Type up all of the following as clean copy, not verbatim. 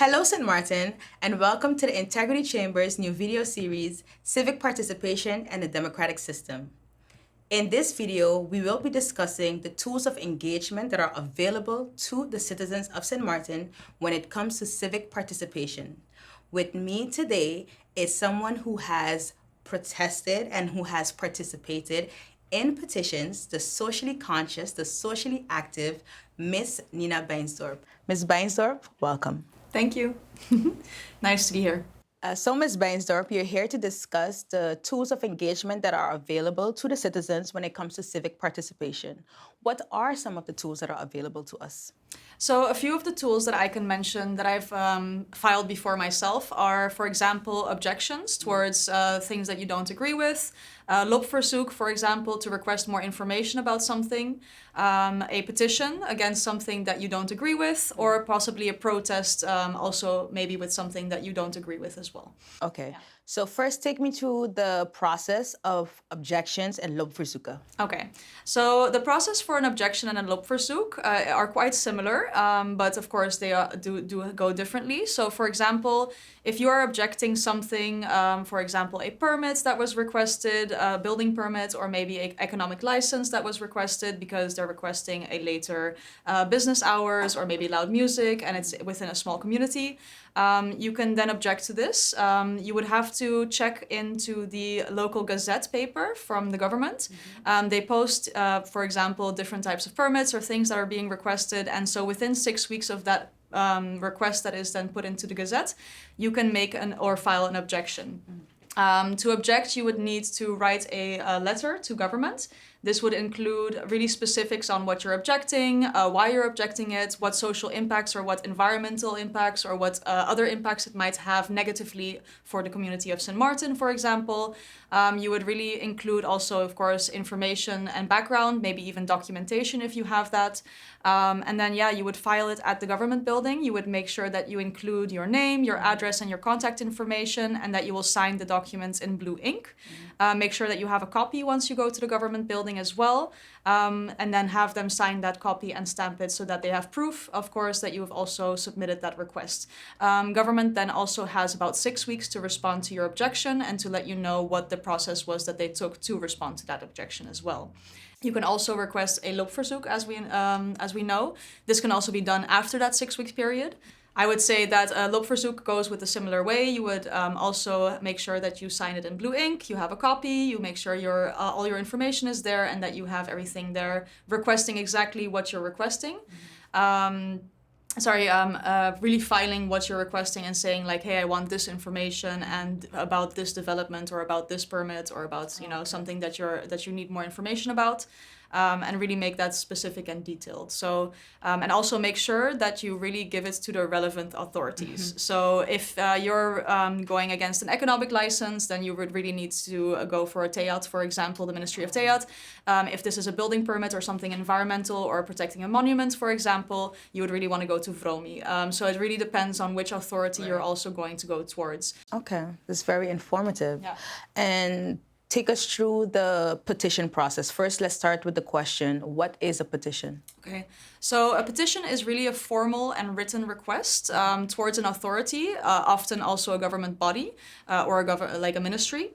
Hello, St. Martin, and welcome to the Integrity Chamber's new video series, Civic Participation and the Democratic System. In this video, we will be discussing the tools of engagement that are available to the citizens of St. Martin when it comes to civic participation. With me today is someone who has protested and who has participated in petitions, the socially conscious, the socially active, Miss Nina Bijnsdorp. Ms. Bijnsdorp, welcome. Thank you. Nice to be here. So, Ms. Bijnsdorp, you're here to discuss the tools of engagement that are available to the citizens when it comes to civic participation. What are some of the tools that are available to us? So a few of the tools that I can mention that I've filed before myself are, for example, objections towards things that you don't agree with, loopverzoek, for example, to request more information about something, a petition against something that you don't agree with, or possibly a protest also maybe with something that you don't agree with as well. Okay. Yeah. So first, take me through the process of objections and loopverzoeken. Okay, so the process for an objection and a loopverzoek are quite similar, but of course they do go differently. So for example, if you are objecting something, for example, a permit that was requested, a building permit, or maybe an economic license that was requested because they're requesting a later business hours or maybe loud music and it's within a small community, you can then object to this. You would have to check into the local Gazette paper from the government. They post, for example, different types of permits or things that are being requested. And so within 6 weeks of that request that is then put into the Gazette, you can make or file an objection. To object, you would need to write a letter to government. This would include really specifics on what you're objecting, why you're objecting it, what social impacts or what environmental impacts or what other impacts it might have negatively for the community of St. Martin, for example. You would really include also, of course, information and background, maybe even documentation if you have that. And then, you would file it at the government building. You would make sure that you include your name, your address, and your contact information, and that you will sign the documents in blue ink. Make sure that you have a copy once you go to the government building as well, and then have them sign that copy and stamp it so that they have proof, of course, that you have also submitted that request. Government then also has about 6 weeks to respond to your objection and to let you know what the process was that they took to respond to that objection as well. You can also request a loopverzoek, as we know. This can also be done after that 6 week period. I would say that a loopverzoek goes with a similar way. You would also make sure that you sign it in blue ink, you have a copy, you make sure all your information is there and that you have everything there requesting exactly what you're requesting. Really filing what you're requesting and saying like, hey, I want this information and about this development or about this permit or about something that you need more information about. And really make that specific and detailed. So, and also make sure that you really give it to the relevant authorities. So if you're going against an economic license, then you would really need to go for a TEAT, for example, the Ministry of TEAT. If this is a building permit or something environmental or protecting a monument, for example, you would really want to go to VROMI. So it really depends on which authority you're also going to go towards. Okay, that's very informative. Yeah. And take us through the petition process. First, let's start with the question, what is a petition? Okay, so a petition is really a formal and written request towards an authority, often also a government body or like a ministry.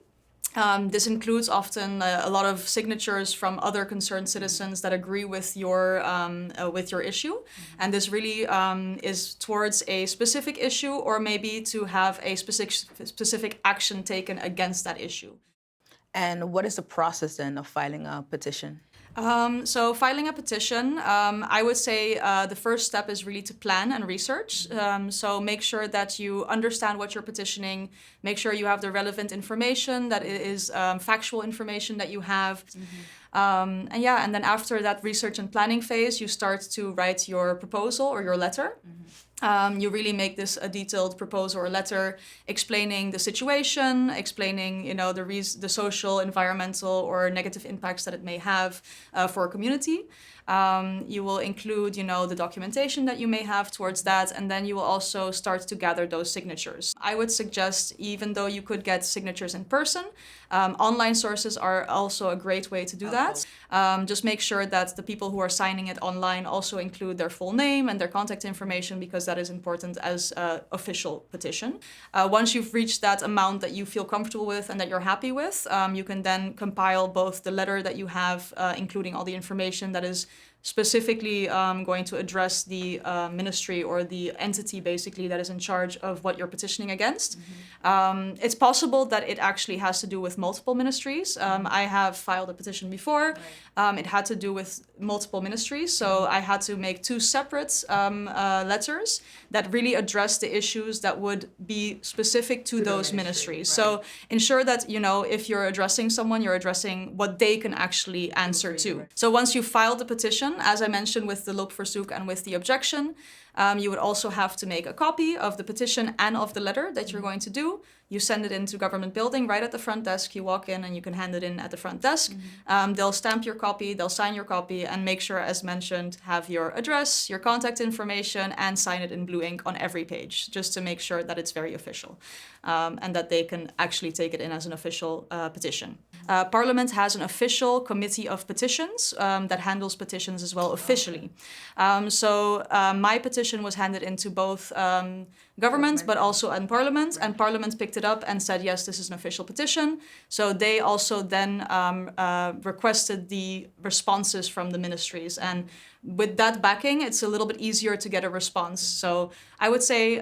This includes often a lot of signatures from other concerned citizens that agree with your issue. And this really is towards a specific issue or maybe to have a specific action taken against that issue. And what is the process then of filing a petition? So filing a petition, I would say the first step is really to plan and research. So make sure that you understand what you're petitioning, make sure you have the relevant information, that it is factual information that you have. And then after that research and planning phase, you start to write your proposal or your letter. You really make this a detailed proposal or letter explaining the situation, explaining the social, environmental, or negative impacts that it may have for a community. You will include, the documentation that you may have towards that, and then you will also start to gather those signatures. I would suggest, even though you could get signatures in person, online sources are also a great way to do that. Just make sure that the people who are signing it online also include their full name and their contact information, because that is important as an official petition. Once you've reached that amount that you feel comfortable with and that you're happy with, you can then compile both the letter that you have, including all the information that is specifically going to address the ministry or the entity basically that is in charge of what you're petitioning against. It's possible that it actually has to do with multiple ministries. I have filed a petition before. It had to do with multiple ministries, so I had to make two separate letters that really address the issues that would be specific to those ministries. So ensure that, if you're addressing someone, you're addressing what they can actually answer to. So once you've filed the petition, as I mentioned with the loopverzoek and with the objection, you would also have to make a copy of the petition and of the letter that you're going to do. You send it into government building right at the front desk. You walk in and you can hand it in at the front desk. They'll stamp your copy, they'll sign your copy, and make sure, as mentioned, have your address, your contact information, and sign it in blue ink on every page, just to make sure that it's very official and that they can actually take it in as an official petition. Parliament has an official committee of petitions that handles petitions as well officially. So my petition was handed into both government, but also in Parliament, and Parliament picked it up and said, yes, this is an official petition. So they also then requested the responses from the ministries. And with that backing, it's a little bit easier to get a response. So I would say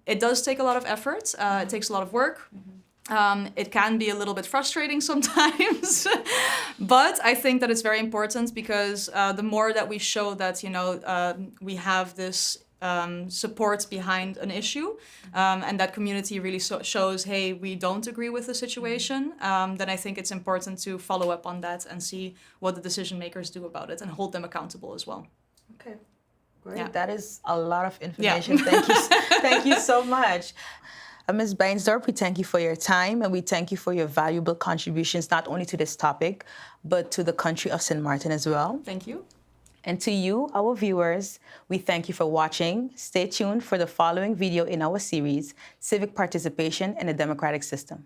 it does take a lot of effort. It takes a lot of work. It can be a little bit frustrating sometimes, but I think that it's very important, because the more that we show that, we have this support behind an issue, and that community really shows, hey, we don't agree with the situation, then I think it's important to follow up on that and see what the decision makers do about it and hold them accountable as well. Okay, great. Yeah. That is a lot of information. Thank you. Thank you so much. Ms. Bijnsdorp, we thank you for your time, and we thank you for your valuable contributions, not only to this topic, but to the country of St. Martin as well. Thank you. And to you, our viewers, we thank you for watching. Stay tuned for the following video in our series, Civic Participation in the Democratic System.